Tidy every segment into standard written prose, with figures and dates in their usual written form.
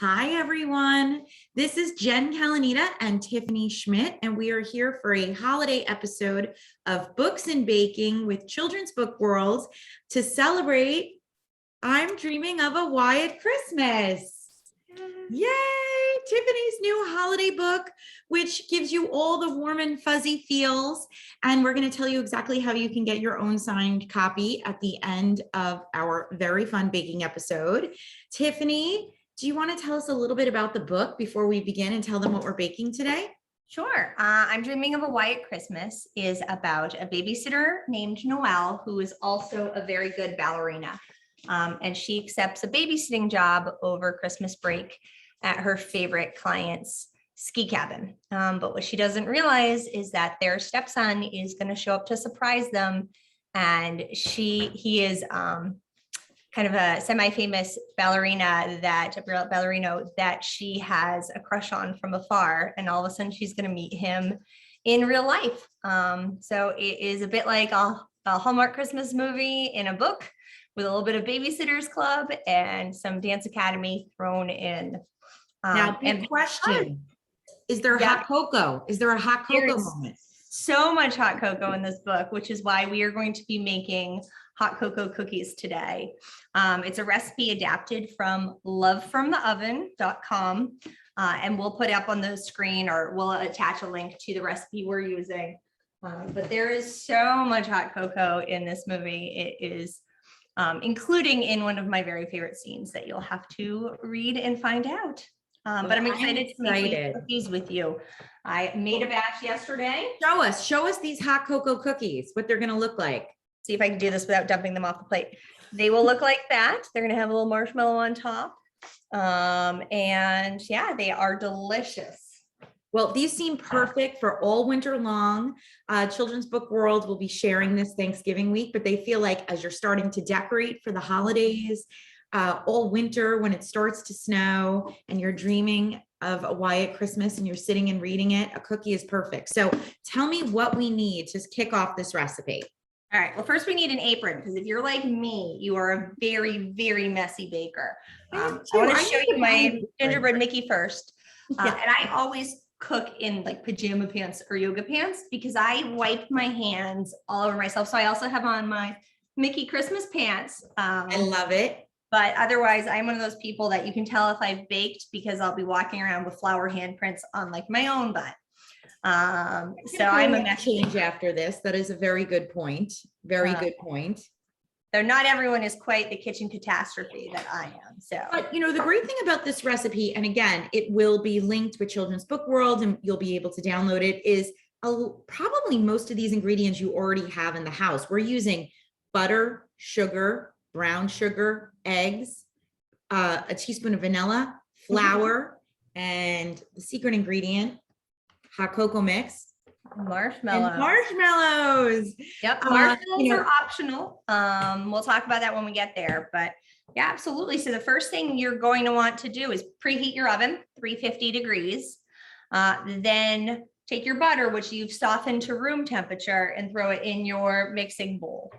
Hi, everyone. This is Jen Calonita and Tiffany Schmidt, and we are here for a holiday episode of Books and Baking with Children's Book World to celebrate I'm Dreaming of a Wyatt Christmas. Yay! Tiffany's new holiday book, which gives you all the warm and fuzzy feels. And we're going to tell you exactly how you can get your own signed copy at the end of our very fun baking episode. Tiffany, do you want to tell us a little bit about the book before we begin and tell them what we're baking today? Sure. I'm Dreaming of a Wyatt Christmas is about a babysitter named Noelle, who is also a very good ballerina. And she accepts a babysitting job over Christmas break at her favorite client's ski cabin. But what she doesn't realize is that their stepson is going to show up to surprise them. And he is kind of a semi-famous ballerino that she has a crush on from afar. And all of a sudden she's going to meet him in real life. So it is a bit like a Hallmark Christmas movie in a book with a little bit of Babysitter's Club and some Dance Academy thrown in. Now, big question. Is there hot cocoa? Is there a hot cocoa moment? So much hot cocoa in this book, which is why we are going to be making hot cocoa cookies today. It's a recipe adapted from lovefromtheoven.com. And we'll put it up on the screen, or we'll attach a link to the recipe we're using. But there is so much hot cocoa in this movie. It is including in one of my very favorite scenes that you'll have to read and find out. But I'm excited to make cookies with you. I made a batch yesterday. Show us these hot cocoa cookies, what they're going to look like. See if I can do this without dumping them off the plate. They will look like that. They're going to have a little marshmallow on top. And yeah, they are delicious. Well, these seem perfect for all winter long. Children's Book World will be sharing this Thanksgiving week, but they feel like as you're starting to decorate for the holidays, all winter when it starts to snow and you're dreaming of a Wyatt Christmas and you're sitting and reading it, a cookie is perfect. So tell me what we need to kick off this recipe. All right. Well, first we need an apron, because if you're like me, you are a very, very messy baker. I want to show you my gingerbread Mickey first. And I always cook in like pajama pants or yoga pants because I wipe my hands all over myself. So I also have on my Mickey Christmas pants. I love it. But otherwise, I'm one of those people that you can tell if I've baked because I'll be walking around with flour handprints on like my own butt. So I'm a change after this. That is a very good point. Very good point. So not everyone is quite the kitchen catastrophe that I am. So, but you know, the great thing about this recipe, and again, it will be linked with Children's Book World and you'll be able to download it, is probably most of these ingredients you already have in the house. We're using butter, sugar, brown sugar, eggs, a teaspoon of vanilla, flour, and the secret ingredient, hot cocoa mix. Marshmallows. Yep. Marshmallows are optional. We'll talk about that when we get there, but yeah, absolutely. So the first thing you're going to want to do is preheat your oven, 350 degrees. Then take your butter, which you've softened to room temperature, and throw it in your mixing bowl.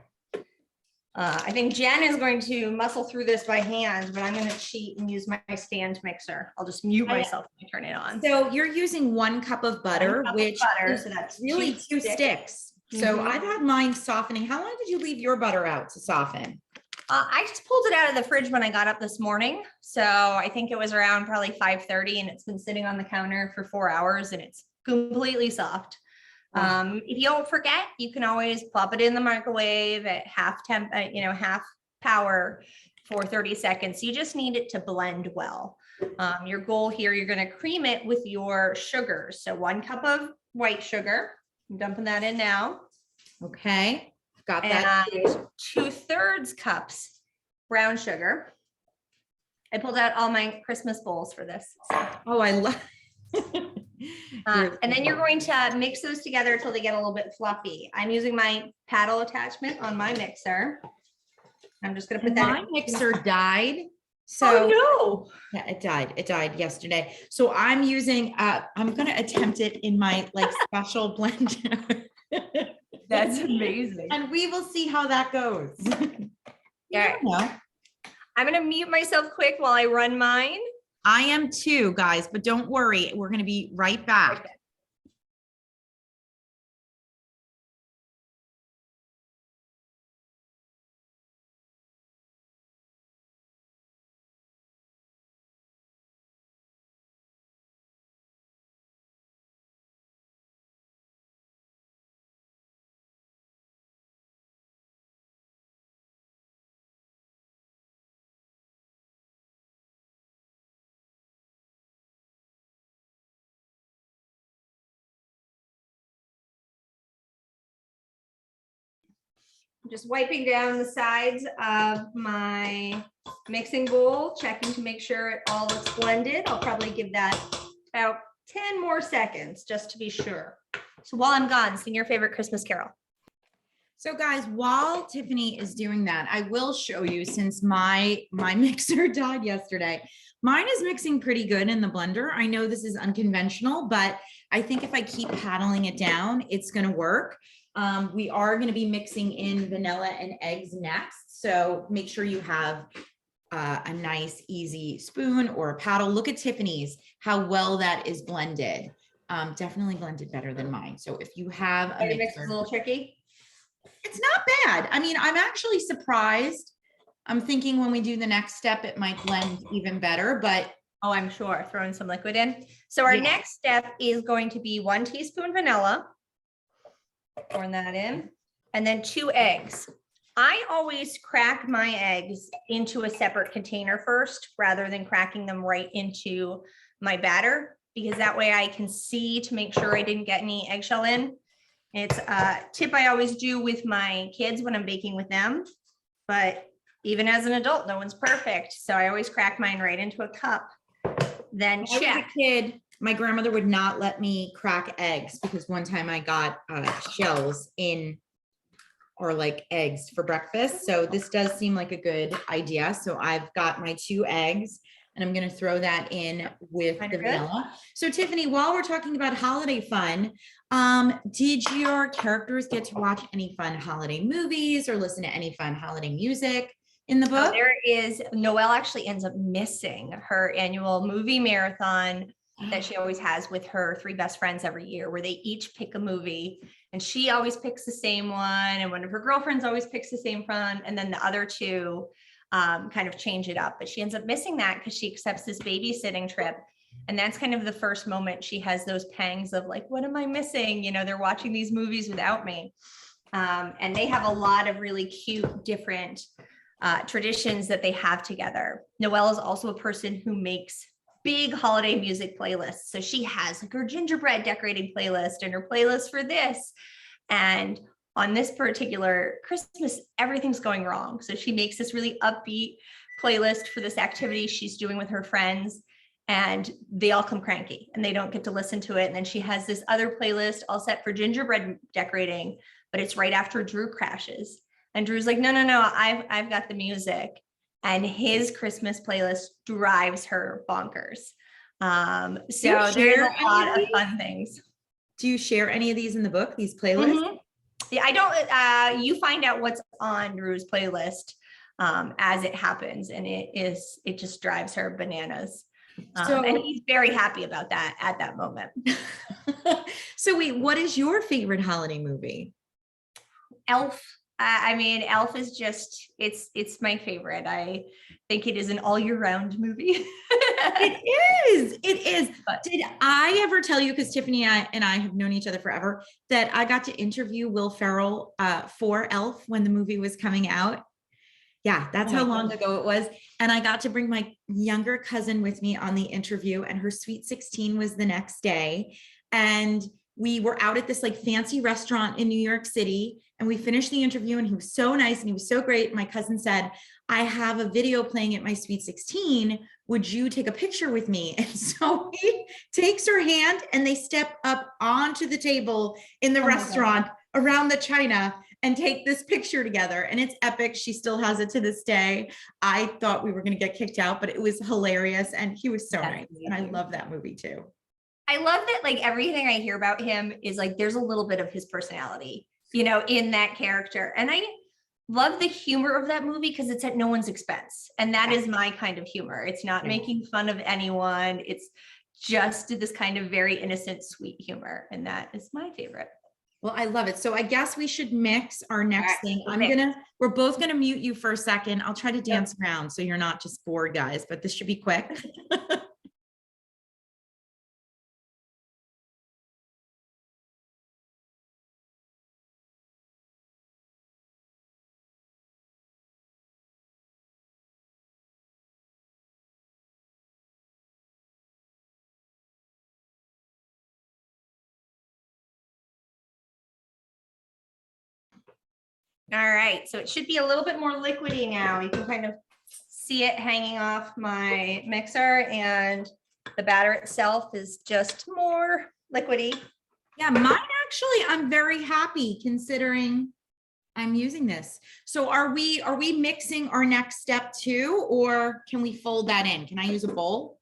I think Jen is going to muscle through this by hand, but I'm going to cheat and use my stand mixer. I'll just mute myself when I turn it on. So you're using 1 cup of butter, so that's really 2 sticks. So I've had mine softening. How long did you leave your butter out to soften? I just pulled it out of the fridge when I got up this morning. So I think it was around probably 5:30, and it's been sitting on the counter for 4 hours and it's completely soft. If you don't forget, you can always pop it in the microwave at half power for 30 seconds. You just need it to blend well. Your goal here, you're going to cream it with your sugar. So 1 cup of white sugar, I'm dumping that in now. Okay. Got that. And 2/3 cups brown sugar. I pulled out all my Christmas bowls for this. So. Oh, I love and then you're going to mix those together until they get a little bit fluffy. I'm using my paddle attachment on my mixer. I'm just going to put that. My mixer died. So no. Yeah, it died. It died yesterday. So I'm using, I'm going to attempt it in my like special blender. That's amazing. And we will see how that goes. Yeah. I'm going to mute myself quick while I run mine. I am too, guys, but don't worry. We're going to be right back. Okay. I'm just wiping down the sides of my mixing bowl, checking to make sure it all looks blended. I'll probably give that about 10 more seconds just to be sure. So while I'm gone, sing your favorite Christmas carol. So guys, while Tiffany is doing that, I will show you, since my mixer died yesterday, mine is mixing pretty good in the blender. I know this is unconventional, but I think if I keep paddling it down, it's going to work. We are going to be mixing in vanilla and eggs next. So make sure you have a nice, easy spoon or a paddle. Look at Tiffany's, how well that is blended. Definitely blended better than mine. So if you have a mixer, a little tricky. It's not bad. I mean, I'm actually surprised. I'm thinking when we do the next step, it might blend even better, but oh, I'm sure. Throwing some liquid in. So our next step is going to be 1 teaspoon vanilla. Pouring that in, and then 2 eggs. I always crack my eggs into a separate container first, rather than cracking them right into my batter, because that way I can see to make sure I didn't get any eggshell in. It's a tip I always do with my kids when I'm baking with them, but even as an adult, no one's perfect. So I always crack mine right into a cup. Then check. When I was a kid, my grandmother would not let me crack eggs because one time I got shells in, or like eggs for breakfast. So this does seem like a good idea. So I've got my 2 eggs and I'm going to throw that in with the vanilla. So Tiffany, while we're talking about holiday fun, did your characters get to watch any fun holiday movies or listen to any fun holiday music in the book? There is. Noelle actually ends up missing her annual movie marathon that she always has with her 3 best friends every year, where they each pick a movie, and she always picks the same one, and one of her girlfriends always picks the same one, and then the other 2 kind of change it up. But she ends up missing that because she accepts this babysitting trip, and that's kind of the first moment she has those pangs of like, what am I missing? You know, they're watching these movies without me. And they have a lot of really cute different traditions that they have together. Noelle is also a person who makes big holiday music playlists. So she has like her gingerbread decorating playlist and her playlist for this. And on this particular Christmas, everything's going wrong. So she makes this really upbeat playlist for this activity she's doing with her friends, and they all come cranky and they don't get to listen to it. And then she has this other playlist all set for gingerbread decorating, but it's right after Drew crashes. And Drew's like, no, I've got the music. And his Christmas playlist drives her bonkers. So there's a lot of fun things. Do you share any of these in the book, these playlists? Mm-hmm. Yeah, I don't, you find out what's on Drew's playlist as it happens. And it just drives her bananas. And he's very happy about that at that moment. So wait, what is your favorite holiday movie? Elf. I mean, Elf is just, it's my favorite. I think it is an all year round movie. It is. But did I ever tell you, because Tiffany and I have known each other forever, that I got to interview Will Ferrell for Elf when the movie was coming out? Yeah, that's how long ago it was. And I got to bring my younger cousin with me on the interview, and her sweet 16 was the next day. And we were out at this like fancy restaurant in New York City, and we finished the interview, and he was so nice and he was so great. My cousin said, I have a video playing at my sweet 16. Would you take a picture with me? And so he takes her hand and they step up onto the table in the restaurant around the china and take this picture together. And it's epic. She still has it to this day. I thought we were going to get kicked out, but it was hilarious. And he was so nice. And I love that movie too. I love that, like, everything I hear about him is like, there's a little bit of his personality, you know, in that character. And love the humor of that movie because it's at no one's expense. And that is my kind of humor. It's not making fun of anyone. It's just this kind of very innocent, sweet humor. And that is my favorite. Well, I love it. So I guess we should mix our next thing. mix. We're both gonna mute you for a second. I'll try to dance around so you're not just bored, guys, but this should be quick. All right, so it should be a little bit more liquidy now. You can kind of see it hanging off my mixer, and the batter itself is just more liquidy. Yeah, mine actually, I'm very happy considering I'm using this. So are we mixing our next step too, or can we fold that in? Can I use a bowl?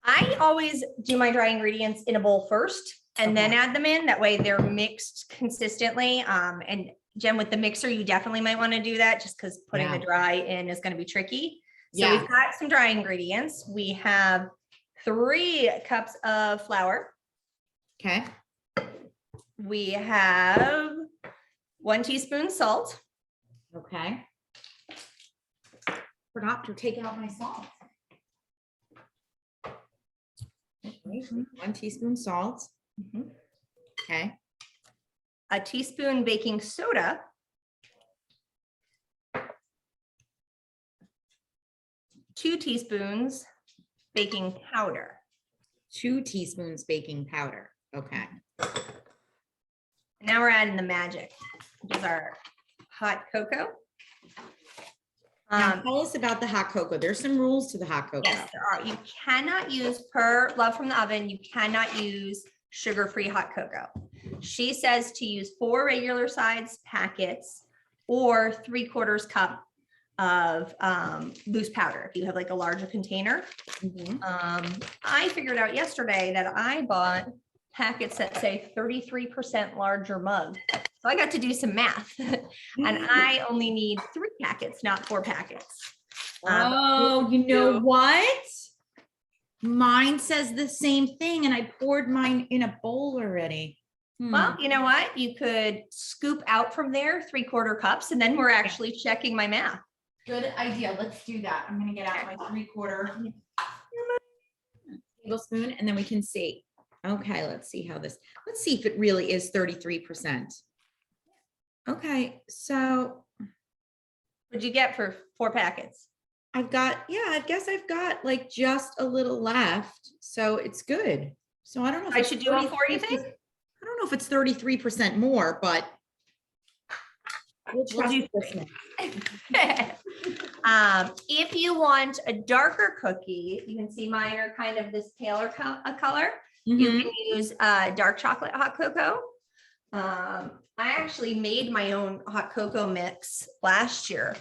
I always do my dry ingredients in a bowl first and then add them in. That way they're mixed consistently. And Jen, with the mixer, you definitely might want to do that just because putting the dry in is going to be tricky. So we've got some dry ingredients. We have 3 cups of flour. Okay. We have 1 teaspoon salt. Okay. Forgot to take out my salt. 1 teaspoon salt. Okay. A teaspoon baking soda. 2 teaspoons baking powder. 2 teaspoons baking powder. Okay. Now we're adding the magic, which is our hot cocoa. Now tell us about the hot cocoa. There's some rules to the hot cocoa. Yes, there are. You cannot use, per Love from the Oven, you cannot use sugar-free hot cocoa. She says to use 4 regular size packets or 3/4 cup of loose powder if you have like a larger container. I figured out yesterday that I bought packets that say 33% larger mug. So I got to do some math and I only need 3 packets, not 4 packets. Oh, you know what? Mine says the same thing and I poured mine in a bowl already. Well, you know what? You could scoop out from there 3/4 cups and then we're actually checking my math. Good idea. Let's do that. I'm going to get out my 3/4 tablespoon and then we can see. Okay, let's see if it really is 33%. Okay, so. What'd you get for 4 packets? I guess I've got like just a little left. So it's good. So I don't know if I should do it for you think? I don't know if it's 33% more, but we'll trust this one. If you want a darker cookie, you can see mine are kind of this paler color. You can use dark chocolate hot cocoa. I actually made my own hot cocoa mix last year,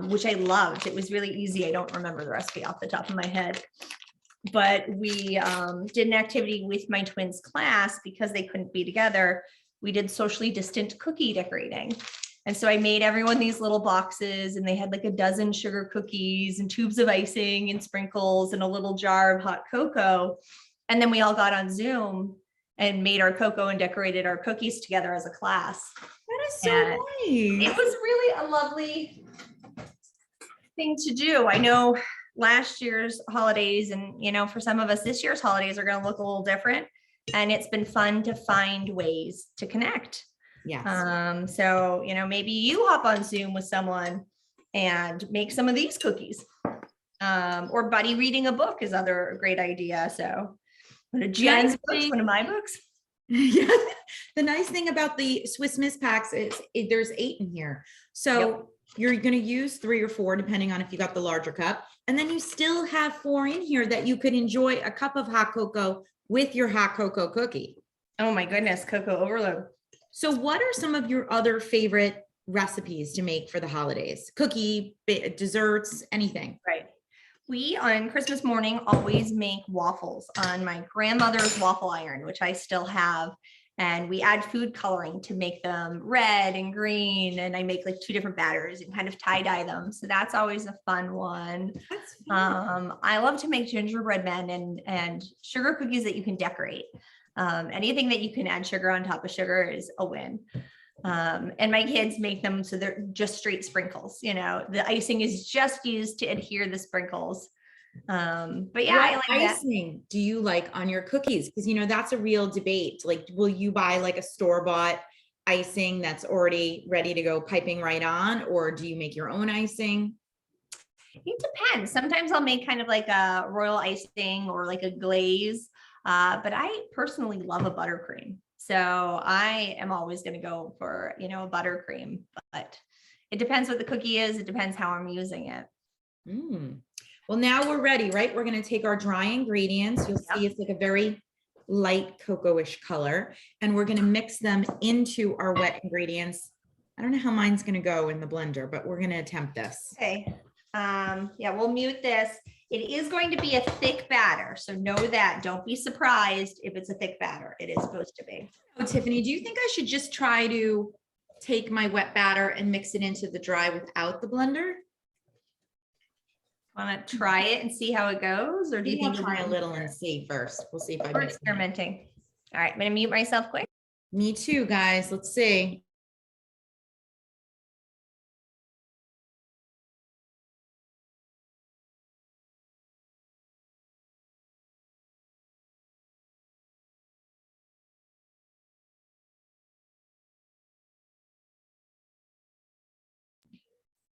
which I loved. It was really easy. I don't remember the recipe off the top of my head, but we did an activity with my twins' class because they couldn't be together. We did socially distant cookie decorating. And so I made everyone these little boxes and they had like a dozen sugar cookies and tubes of icing and sprinkles and a little jar of hot cocoa. And then we all got on Zoom and made our cocoa and decorated our cookies together as a class. That is so nice. It was really a lovely thing to do. I know last year's holidays and, you know, for some of us, this year's holidays are going to look a little different. And it's been fun to find ways to connect. Yes. So, you know, maybe you hop on Zoom with someone and make some of these cookies. Or buddy reading a book is other great idea. So one of Jen's books, one of my books. Yeah. The nice thing about the Swiss Miss packs is there's 8 in here. So you're going to use 3 or 4, depending on if you got the larger cup. And then you still have 4 in here that you could enjoy a cup of hot cocoa with your hot cocoa cookie. Oh my goodness, cocoa overload. So what are some of your other favorite recipes to make for the holidays? Cookie, desserts, anything? Right. We on Christmas morning always make waffles on my grandmother's waffle iron, which I still have. And we add food coloring to make them red and green. And I make like 2 different batters and kind of tie dye them. So that's always a fun one. That's fun. I love to make gingerbread men and sugar cookies that you can decorate. Anything that you can add sugar on top of sugar is a win. And my kids make them so they're just straight sprinkles. You know, the icing is just used to adhere the sprinkles. But yeah, I What like that. icing do you like on your cookies? Because you know that's a real debate. Like, will you buy like a store-bought icing that's already ready to go piping right on, or do you make your own icing? It depends. Sometimes I'll make kind of like a royal icing or like a glaze. But I personally love a buttercream. So I am always going to go for, you know, a buttercream, but it depends what the cookie is. It depends how I'm using it. Well, now we're ready, right? We're going to take our dry ingredients. You'll see it's like a very light cocoa-ish color, and we're going to mix them into our wet ingredients. I don't know how mine's going to go in the blender, but we're going to attempt this. Okay. Yeah, we'll mute this. It is going to be a thick batter. So know that. Don't be surprised if it's a thick batter. It is supposed to be. Oh, Tiffany, do you think I should just try to take my wet batter and mix it into the dry without the blender? Want to try it and see how it goes? Or do you think I'll try a little and see first? We'll see if I We're mix it. experimenting. All right, I'm going to mute myself quick. Me too, guys. Let's see.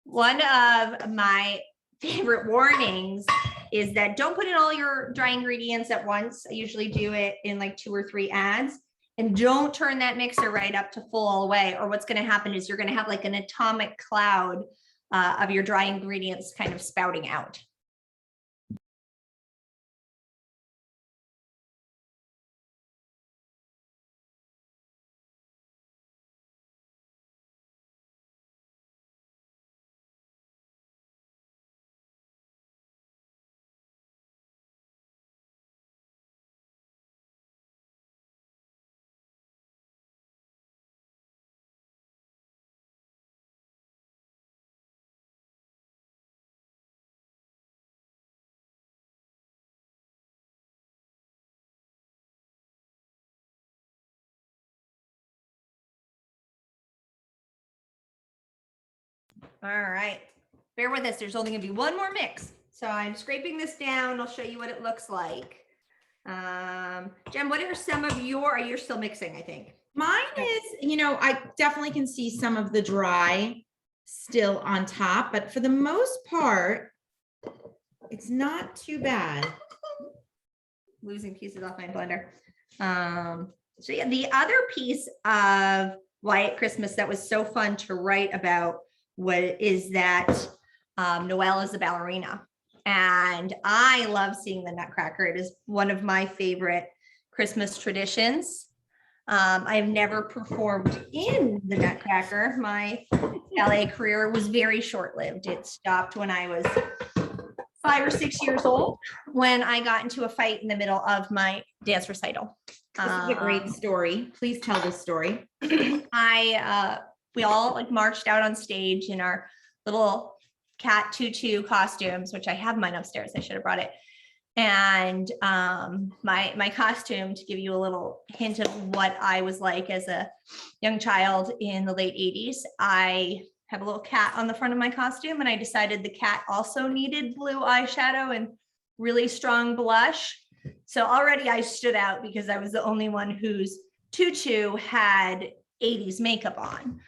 One of my favorite warnings is that don't put in all your dry ingredients at once. I usually do it in like 2 or 3 adds, and don't turn that mixer right up to full all the way, or what's going to happen is you're going to have like an atomic cloud of your dry ingredients kind of spouting out. All right, bear with us. There's only going to be one more mix. So I'm scraping this down. I'll show you what it looks like. Jen, what are some of your, you're still mixing, I think. Mine is, you know, I definitely can see some of the dry still on top, but for the most part, it's not too bad. Losing pieces off my blender. So yeah, the other piece of White Christmas that was so fun to write about is that Noelle is a ballerina. And I love seeing the Nutcracker. It is one of my favorite Christmas traditions. I've never performed in the Nutcracker. My ballet career was very short-lived. It stopped when I was 5 or 6 years old, when I got into a fight in the middle of my dance recital. This is a great story. Please tell this story. We all like marched out on stage in our little cat tutu costumes, which I have mine upstairs. I should have brought it. And my costume, to give you a little hint of what I was like as a young child in the late 80s, I have a little cat on the front of my costume, and I decided the cat also needed blue eyeshadow and really strong blush. So already I stood out because I was the only one whose tutu had 80s makeup on,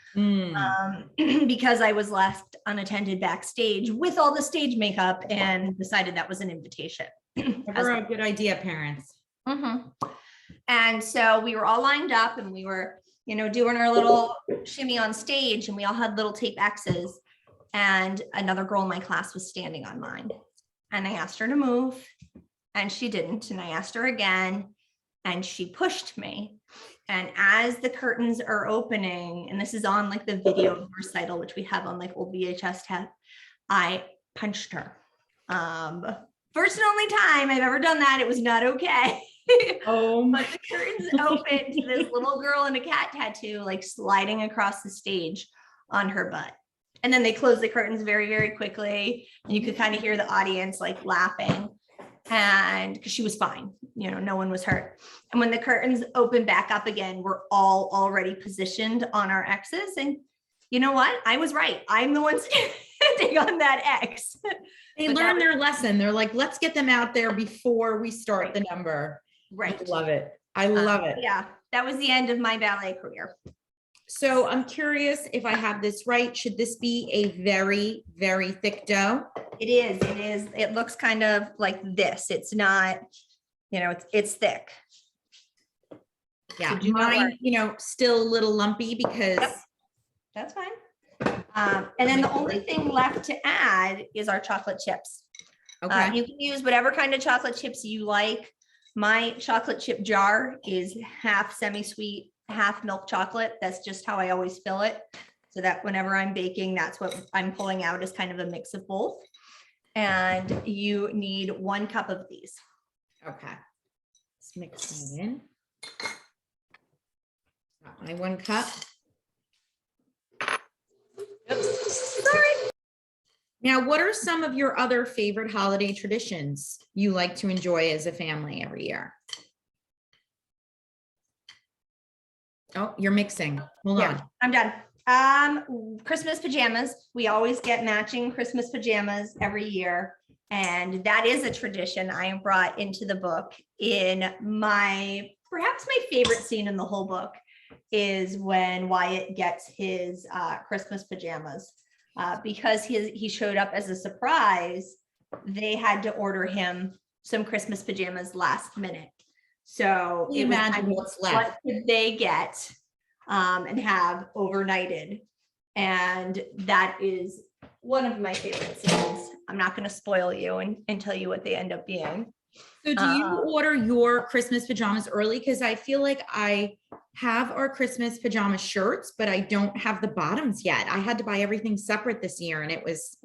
because I was left unattended backstage with all the stage makeup and decided that was an invitation. Never a good idea, parents. And so we were all lined up and we were, you know, doing our little shimmy on stage, and we all had little tape X's, and another girl in my class was standing on mine, and I asked her to move and she didn't. And I asked her again and she pushed me. And as the curtains are opening, and this is on like the video recital, which we have on like old VHS tape, I punched her. First and only time I've ever done that. It was not okay. Oh But my. the curtains opened to this little girl in a cat tattoo, like sliding across the stage on her butt. And then they closed the curtains very, very quickly. And you could kind of hear the audience like laughing. And because she was fine, no one was hurt. And when the curtains opened back up again, we're all already positioned on our X's. And you know what? I was right. I'm the one standing on that X. They learned their lesson. They're like, let's get them out there before we start the number. Right. I love it. I love it. Yeah, that was the end of my ballet career. So I'm curious if I have this right. Should this be a very, very thick dough? It is. It is. It looks kind of like this. It's not, it's thick. Yeah, So mine, still a little lumpy because. Yep. That's fine. And then the only thing left to add is our chocolate chips. Okay. You can use whatever kind of chocolate chips you like. My chocolate chip jar is half semi-sweet, half milk chocolate. That's just how I always fill it. So that whenever I'm baking, that's what I'm pulling out as kind of a mix of both. And you need 1 cup of these. Okay. Let's mix that in. Got my 1 cup. Oops, sorry. Now, what are some of your other favorite holiday traditions you like to enjoy as a family every year? Oh, you're mixing. Hold on. I'm done. Christmas pajamas. We always get matching Christmas pajamas every year. And that is a tradition I brought into the book. Perhaps my favorite scene in the whole book is when Wyatt gets his Christmas pajamas. Because he showed up as a surprise, they had to order him some Christmas pajamas last minute. So imagine what's left. What could they get and have overnighted? And that is one of my favorite scenes. I'm not going to spoil you and tell you what they end up being. So do you order your Christmas pajamas early? Because I feel like I have our Christmas pajama shirts, but I don't have the bottoms yet. I had to buy everything separate this year and it's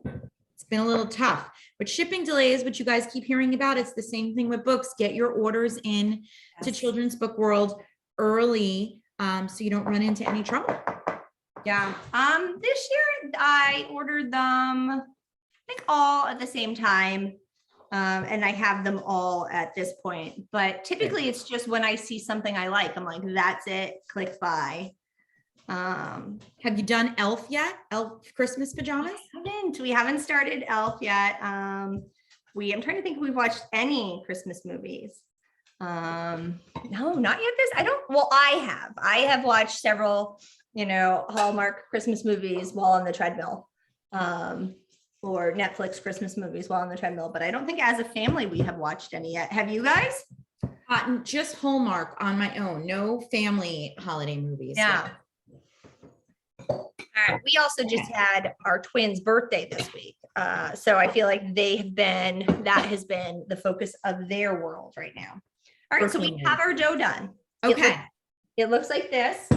been a little tough. But shipping delays, which you guys keep hearing about, it's the same thing with books. Get your orders in to Children's Book World early so you don't run into any trouble. Yeah. This year I ordered them, I think all at the same time. And I have them all at this point, but typically it's just when I see something I like, I'm like, that's it, click buy. Have you done Elf yet? Elf Christmas pajamas? We haven't started Elf yet. I'm trying to think if we've watched any Christmas movies. No, not yet. I have watched several, Hallmark Christmas movies while on the treadmill. Or Netflix Christmas movies while on the treadmill, but I don't think as a family we have watched any yet. Have you guys? Just Hallmark on my own. No family holiday movies. Yeah. All right. We also just had our twins' birthday this week. So I feel like that has been the focus of their world right now. All right. So we have our dough done. Okay. It looks like this.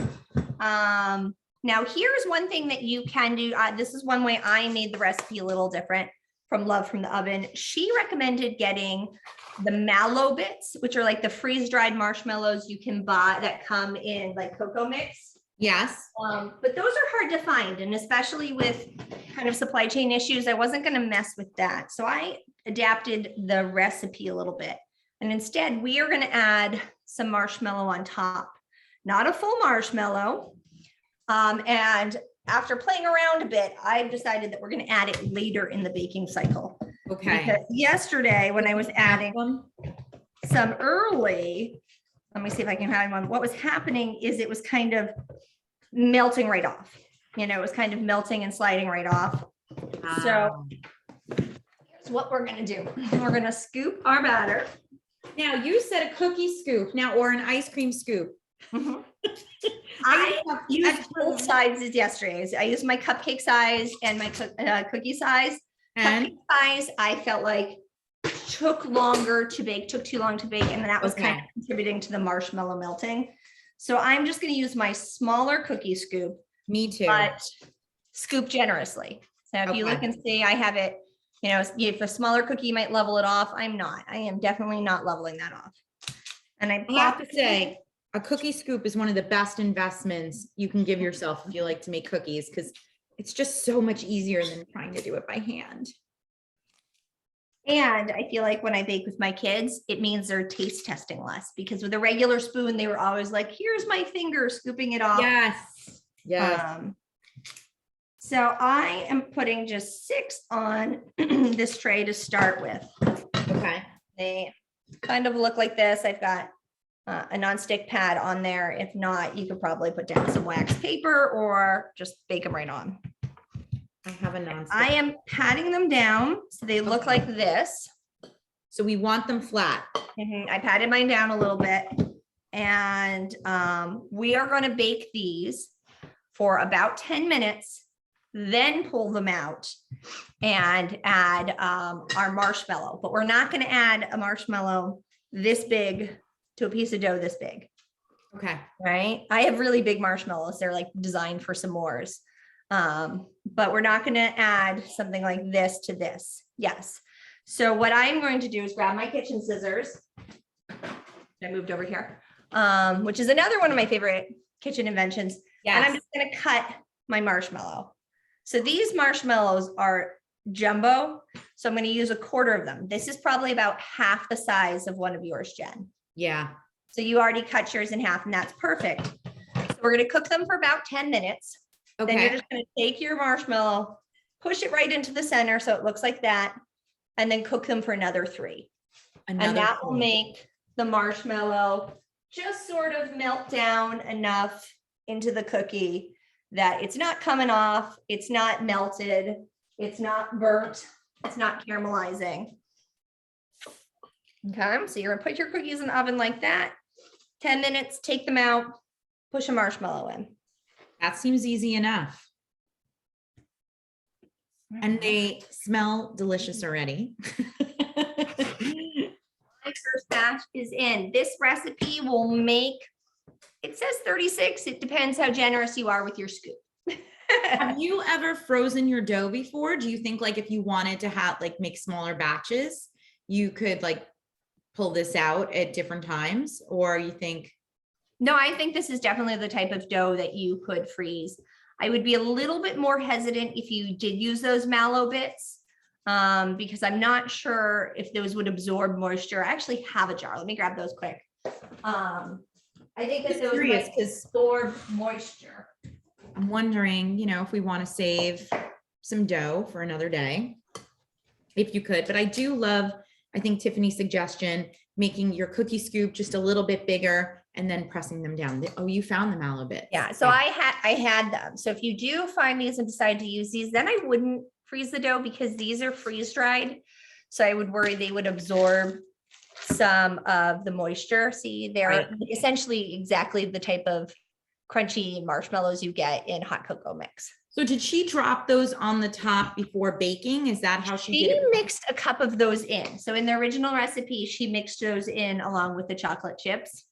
Now, here's one thing that you can do. This is one way I made the recipe a little different from Love from the Oven. She recommended getting the mallow bits, which are like the freeze-dried marshmallows you can buy that come in like cocoa mix. Yes. But those are hard to find. And especially with kind of supply chain issues, I wasn't going to mess with that. So I adapted the recipe a little bit. And instead, we are going to add some marshmallow on top. Not a full marshmallow. And after playing around a bit, I've decided that we're going to add it later in the baking cycle. Okay. Because yesterday, when I was adding some early, let me see if I can have one. What was happening is it was kind of melting right off. It was kind of melting and sliding right off. So here's what we're going to do. We're going to scoop our batter. Now you said a cookie scoop or an ice cream scoop. Mm-hmm. I used both sizes yesterday. I used my cupcake size and my cookie size. And cupcake size, I felt like took longer to bake, took too long to bake. And that was kind of contributing to the marshmallow melting. So I'm just going to use my smaller cookie scoop. Me too. But scoop generously. So if you look and see, I have it, if a smaller cookie might level it off, I'm not. I am definitely not leveling that off. And I I have pop to say, a cookie scoop is one of the best investments you can give yourself if you like to make cookies, because it's just so much easier than trying to do it by hand. And I feel like when I bake with my kids, it means they're taste testing less, because with a regular spoon, they were always like, here's my finger scooping it off. Yes. Yes. So I am putting just 6 on this tray to start with. Okay. They kind of look like this. I've got a nonstick pad on there. If not, you could probably put down some wax paper or just bake them right on. I have a nonstick. I am patting them down so they look like this. So we want them flat. I patted mine down a little bit, and we are going to bake these for about 10 minutes, then pull them out and add our marshmallow. But we're not going to add a marshmallow this big to a piece of dough this big. Okay. Right? I have really big marshmallows. They're like designed for s'mores. But we're not going to add something like this to this. Yes. So what I'm going to do is grab my kitchen scissors. I moved over here, which is another one of my favorite kitchen inventions. Yes. And I'm just going to cut my marshmallow. So these marshmallows are jumbo. So I'm going to use 1/4 of them. This is probably about half the size of one of yours, Jen. Yeah. So you already cut yours in half, and that's perfect. So we're going to cook them for about 10 minutes. Okay. Then you're just going to take your marshmallow, push it right into the center so it looks like that, and then cook them for another 3. And that will make the marshmallow just sort of melt down enough into the cookie that it's not coming off, it's not melted, it's not burnt, it's not caramelizing. Okay, so you're gonna put your cookies in the oven like that. 10 minutes, take them out, push a marshmallow in. That seems easy enough. And they smell delicious already. My first batch is in. This recipe will make, it says 36. It depends how generous you are with your scoop. Have you ever frozen your dough before? Do you think like if you wanted to have like make smaller batches, you could like pull this out at different times, or you think? No, I think this is definitely the type of dough that you could freeze. I would be a little bit more hesitant if you did use those mallow bits, because I'm not sure if those would absorb moisture. I actually have a jar. Let me grab those quick. I think that those might absorb moisture. I'm wondering, if we want to save some dough for another day, if you could. But I do love, I think Tiffany's suggestion, making your cookie scoop just a little bit bigger and then pressing them down. Oh, you found the mallow bits. Yeah, so I had them. So if you do find these and decide to use these, then I wouldn't freeze the dough, because these are freeze dried. So I would worry they would absorb some of the moisture. See, they're essentially exactly the type of crunchy marshmallows you get in hot cocoa mix. So did she drop those on the top before baking? Is that how she did it? She mixed a cup of those in. So in the original recipe, she mixed those in along with the chocolate chips.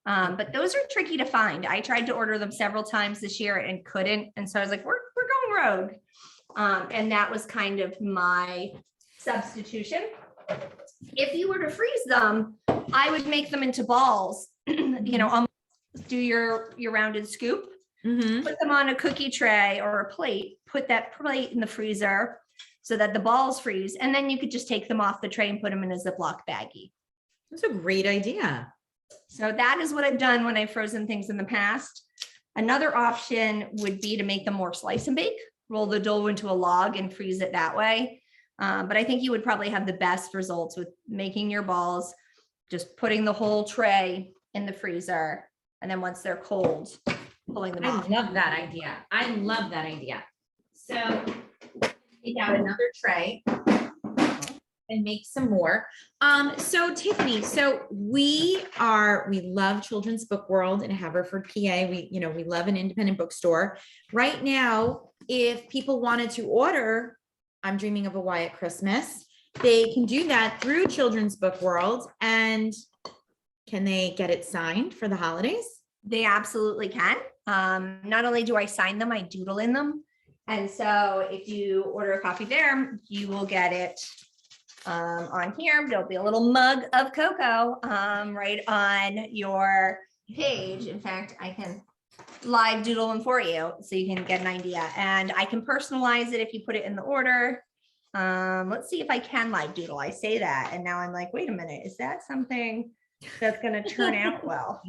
But those are tricky to find. I tried to order them several times this year and couldn't. And so I was like, we're going rogue. And that was kind of my substitution. If you were to freeze them, I would make them into balls, almost do your rounded scoop, put them on a cookie tray or a plate, put that plate in the freezer so that the balls freeze. And then you could just take them off the tray and put them in a Ziploc baggie. That's a great idea. So that is what I've done when I've frozen things in the past. Another option would be to make them more slice and bake, roll the dough into a log and freeze it that way. But I think you would probably have the best results with making your balls, just putting the whole tray in the freezer. And then once they're cold, pulling them off. I love that idea. I love that idea. So take out another tray and make some more. So Tiffany, we love Children's Book World in Haverford, PA. We love an independent bookstore. Right now, if people wanted to order I'm Dreaming of a Wyatt Christmas, they can do that through Children's Book World. And can they get it signed for the holidays? They absolutely can. Not only do I sign them, I doodle in them. And so if you order a copy there, you will get it On here, there'll be a little mug of cocoa right on your page. In fact, I can live doodle them for you so you can get an idea, and I can personalize it if you put it in the order. Let's see if I can live doodle. I say that and now I'm like, wait a minute, is that something that's going to turn out well?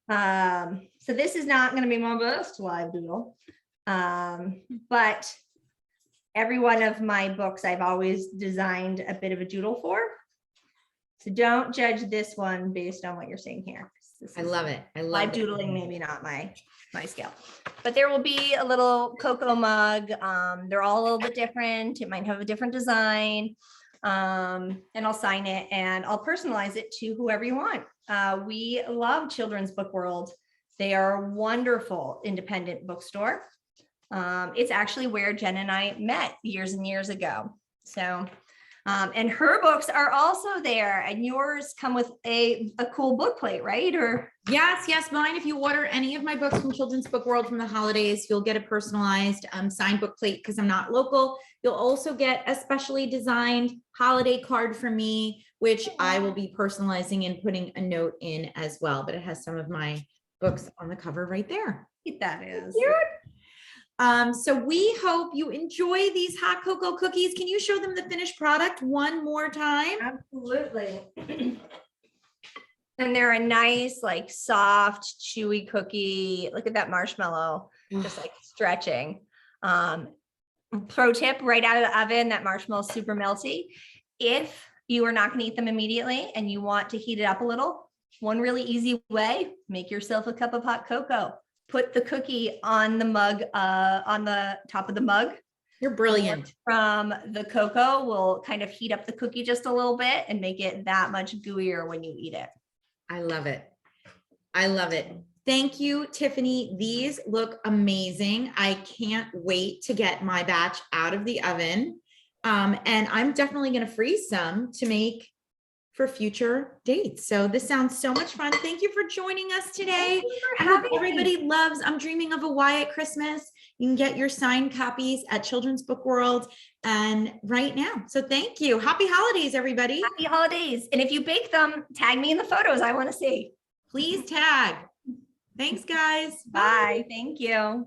So this is not going to be my best live doodle, but every one of my books I've always designed a bit of a doodle for. So don't judge this one based on what you're seeing here. I love it. I love live doodling, maybe not my skill, but there will be a little cocoa mug. They're all a little bit different. It might have a different design, and I'll sign it and I'll personalize it to whoever you want. We love Children's Book World. They are a wonderful independent bookstore. It's actually where Jen and I met years and years ago. So, and her books are also there, and yours come with a cool book plate, right? Or yes, mine. If you order any of my books from Children's Book World from the holidays, you'll get a personalized signed book plate because I'm not local. You'll also get a specially designed holiday card from me, which I will be personalizing and putting a note in as well. But it has some of my books on the cover right there. that is Cute. So we hope you enjoy these hot cocoa cookies. Can you show them the finished product one more time? Absolutely. And they're a nice, like soft, chewy cookie. Look at that marshmallow, just like stretching. Pro tip, right out of the oven, that marshmallow is super melty. If you are not going to eat them immediately and you want to heat it up a little, one really easy way, make yourself a cup of hot cocoa. Put the cookie on the mug, on the top of the mug. You're brilliant. From the cocoa will kind of heat up the cookie just a little bit and make it that much gooier when you eat it. I love it. I love it. Thank you, Tiffany. These look amazing. I can't wait to get my batch out of the oven. And I'm definitely going to freeze some to make for future dates. So this sounds so much fun. Thank you for joining us today. I hope everybody loves I'm Dreaming of a Wyatt Christmas. You can get your signed copies at Children's Book World and right now. So thank you. Happy holidays, everybody. Happy holidays. And if you bake them, tag me in the photos. I want to see. Please tag. Thanks, guys. Bye. Thank you.